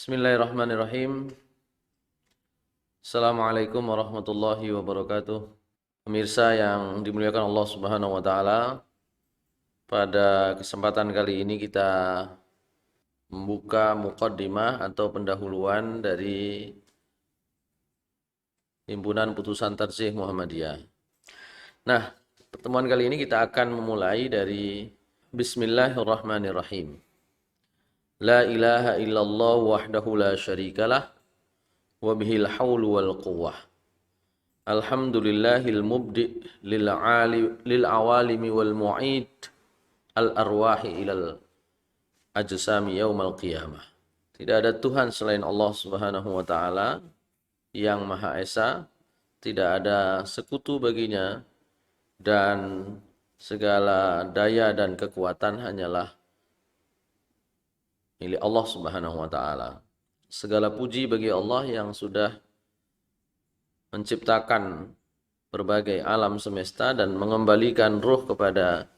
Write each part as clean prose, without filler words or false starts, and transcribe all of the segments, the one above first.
Bismillahirrahmanirrahim. Assalamualaikum warahmatullahi wabarakatuh. Pemirsa yang dimuliakan Allah Subhanahu wa taala, pada kesempatan kali ini kita membuka muqaddimah atau pendahuluan dari Himpunan Putusan Tarjih Muhammadiyah. Nah, pertemuan kali ini kita akan memulai dari Bismillahirrahmanirrahim. La ilaha illallah wahdahu la syarikalah wa bihil haulu wal quwwah. Alhamdulillahil mubdi' lil awalimi wal mu'id al arwahi ilal ajsami yaumal qiyamah. Tidak ada Tuhan selain Allah Subhanahu wa taala yang Maha Esa, tidak ada sekutu baginya, dan segala daya dan kekuatan hanyalah milik Allah Subhanahu wa taala. Segala puji bagi Allah yang sudah menciptakan berbagai alam semesta dan mengembalikan ruh kepada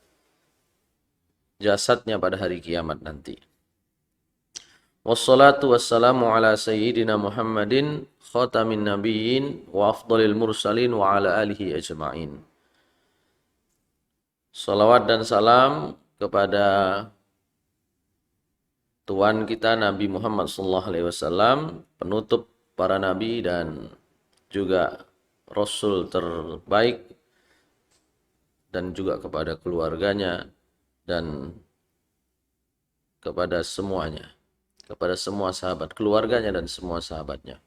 jasadnya pada hari kiamat nanti. Wassalatu wassalamu ala sayyidina Muhammadin khatamin nabiyyin wa afdalil mursalin wa ala alihi ajma'in. Salawat dan salam kepada Tuhan kita Nabi Muhammad SAW, penutup para nabi dan juga Rasul terbaik, dan juga kepada keluarganya dan kepada semuanya, kepada semua sahabat keluarganya dan semua sahabatnya.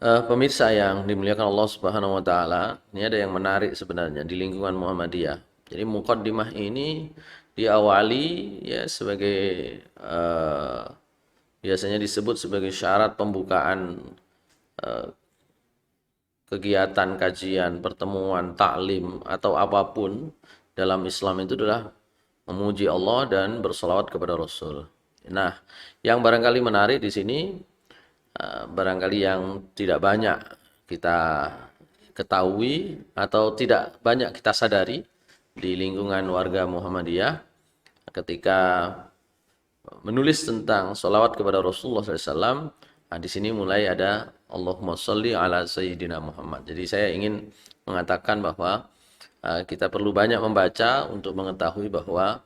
Pemirsa yang dimuliakan Allah Subhanahu wa taala, ini ada yang menarik sebenarnya di lingkungan Muhammadiyah. Jadi muqaddimah ini diawali ya sebagai biasanya disebut sebagai syarat pembukaan kegiatan, kajian, pertemuan, taklim atau apapun dalam Islam itu adalah memuji Allah dan bersolawat kepada Rasul. Nah, yang barangkali menarik di sini, barangkali yang tidak banyak kita ketahui atau tidak banyak kita sadari di lingkungan warga Muhammadiyah, ketika menulis tentang sholawat kepada Rasulullah SAW, di sini mulai ada Allahumma sholli ala sayyidina Muhammad. Jadi saya ingin mengatakan bahwa kita perlu banyak membaca untuk mengetahui bahwa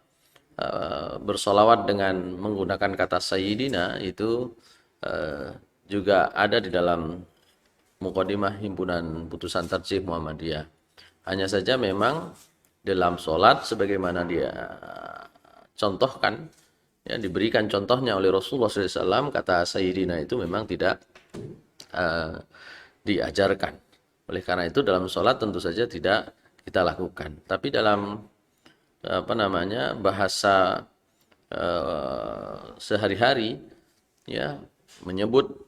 bersolawat dengan menggunakan kata sayyidina itu juga ada di dalam muqaddimah Himpunan Putusan Tarjih Muhammadiyah. Hanya saja memang dalam sholat sebagaimana dia contohkan, ya, diberikan contohnya oleh Rasulullah SAW, kata Sayyidina itu memang tidak diajarkan. Oleh karena itu dalam sholat tentu saja tidak kita lakukan. Tapi dalam bahasa sehari-hari, ya, menyebut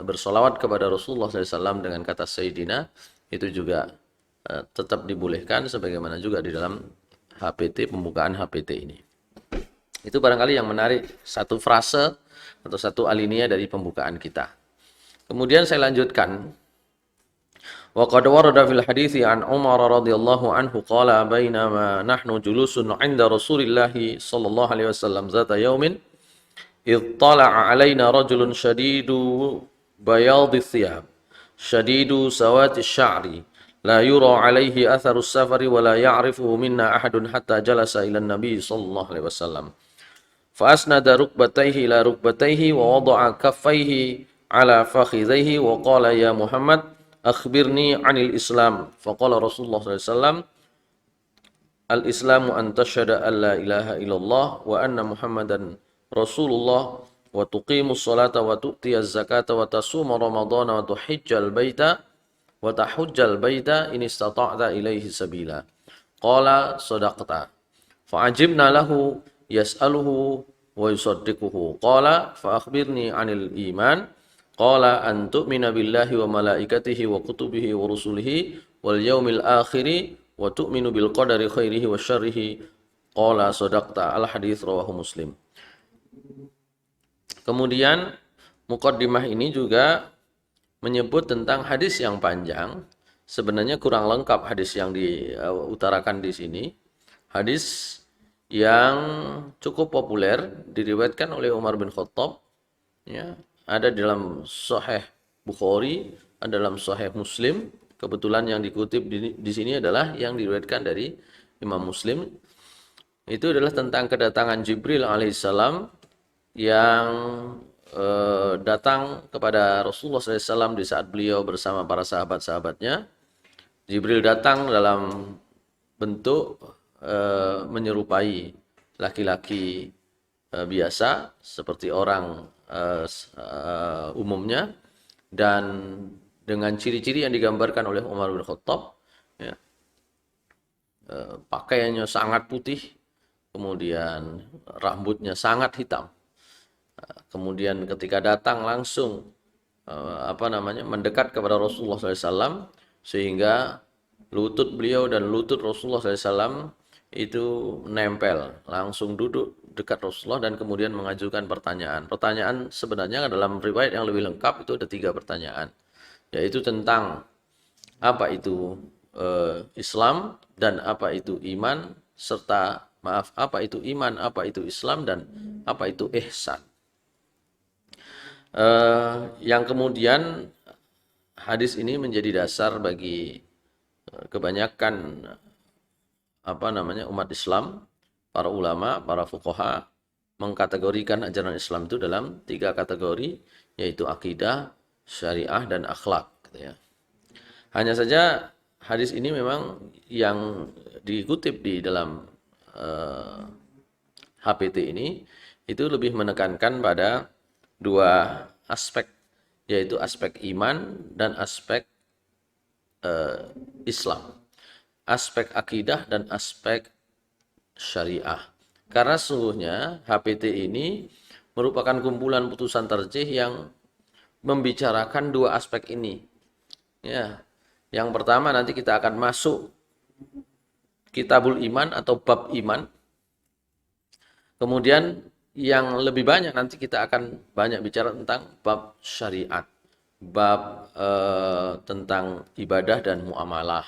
bersolawat kepada Rasulullah SAW dengan kata Sayyidina itu juga tetap dibolehkan sebagaimana juga di dalam HPT, pembukaan HPT ini. Itu barangkali yang menarik, satu frase atau satu alinea dari pembukaan kita. Kemudian saya lanjutkan. Wa qad warada fil hadithi an Umar radhiyallahu anhu qala bainama nahnu julusun 'inda Rasulillah sallallahu alaihi wasallam zata yaumin idh tala'a 'alaina rajulun shadidu bayadhi thiyab shadidu sawati sya'ri la yura alaihi atharus safari wa la ya'rifuhu minna ahadun hatta jalasa ila nabi sallallahu alaihi wasallam fa asnada rukbatayhi ila rukbatayhi wa wada'a kaffayhi ala fakhidhayhi wa qala ya Muhammad akhbirni 'anil Islam fa qala Rasulullah sallallahu alaihi wasallam al-islamu an tashhada an la ilaha illallah wa anna Muhammadan Rasulullah wa tuqimus salata wa tu'tiyaz zakata wa tasuma ramadhana wa tuhijjal baita wa tahujjal baita in istata'ta ilaihi sabila. Qala sadaqta. Fa'ajibna lahu yas'aluhu wa yusaddiquhu. Qala fa akhbirni 'anil iman. Qala an tu'mina billahi wa malaikatihi wa kutubihi wa rusulihi wal yaumil akhiri wa tu'minu bil qadari khairihi wa syarrihi. Qala sadaqta. Al hadits rawahu Muslim. Kemudian muqaddimah ini juga menyebut tentang hadis yang panjang. Sebenarnya kurang lengkap hadis yang diutarakan di sini. Hadis yang cukup populer diriwayatkan oleh Umar bin Khattab Ya, ada di dalam Sahih Bukhari, ada dalam Sahih Muslim. Kebetulan yang dikutip di sini adalah yang diriwayatkan dari Imam Muslim. Itu adalah tentang kedatangan Jibril alaihissalam yang datang kepada Rasulullah SAW di saat beliau bersama para sahabat-sahabatnya. Jibril datang dalam bentuk menyerupai laki-laki biasa seperti orang umumnya, dan dengan ciri-ciri yang digambarkan oleh Umar bin Khattab, ya, pakaiannya sangat putih, kemudian rambutnya sangat hitam. Kemudian ketika datang langsung mendekat kepada Rasulullah SAW, sehingga lutut beliau dan lutut Rasulullah SAW itu nempel, langsung duduk dekat Rasulullah dan kemudian mengajukan pertanyaan. Pertanyaan sebenarnya dalam riwayat yang lebih lengkap itu ada 3 pertanyaan, yaitu tentang apa itu Islam dan apa itu iman, serta apa itu iman, apa itu Islam, dan apa itu ihsan. Yang kemudian hadis ini menjadi dasar bagi kebanyakan umat Islam, para ulama, para fuqaha mengkategorikan ajaran Islam itu dalam 3 kategori, yaitu akidah, syariah, dan akhlak, gitu ya. Hanya saja hadis ini memang yang dikutip di dalam HPT ini itu lebih menekankan pada 2 aspek, yaitu aspek iman dan aspek Islam, aspek akidah dan aspek syariah. Karena sesungguhnya HPT ini merupakan kumpulan putusan tarjih yang membicarakan 2 aspek ini. Ya, yang pertama nanti kita akan masuk kitabul iman atau bab iman. Kemudian yang lebih banyak nanti kita akan banyak bicara tentang bab syariat, bab tentang ibadah dan muamalah.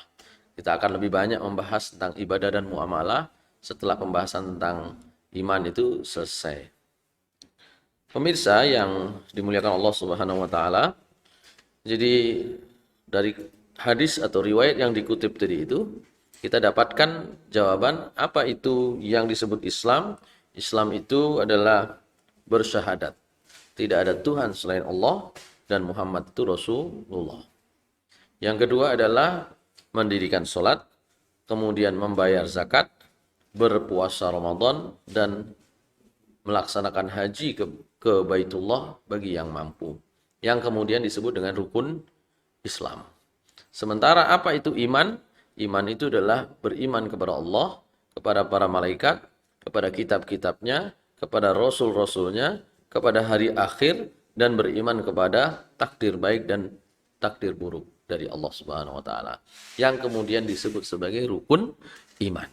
Kita akan lebih banyak membahas tentang ibadah dan muamalah setelah pembahasan tentang iman itu selesai. Pemirsa yang dimuliakan Allah Subhanahu wa taala, jadi dari hadis atau riwayat yang dikutip tadi itu kita dapatkan jawaban apa itu yang disebut Islam. Islam itu adalah bersyahadat tidak ada Tuhan selain Allah dan Muhammad itu Rasulullah. Yang kedua adalah mendirikan sholat, kemudian membayar zakat, berpuasa Ramadan, dan melaksanakan haji ke Baitullah bagi yang mampu, yang kemudian disebut dengan rukun Islam. Sementara apa itu iman? Iman itu adalah beriman kepada Allah, kepada para malaikat, kepada kitab-kitabnya, kepada rasul-rasulnya, kepada hari akhir, dan beriman kepada takdir baik dan takdir buruk dari Allah Subhanahu wa taala, yang kemudian disebut sebagai rukun iman.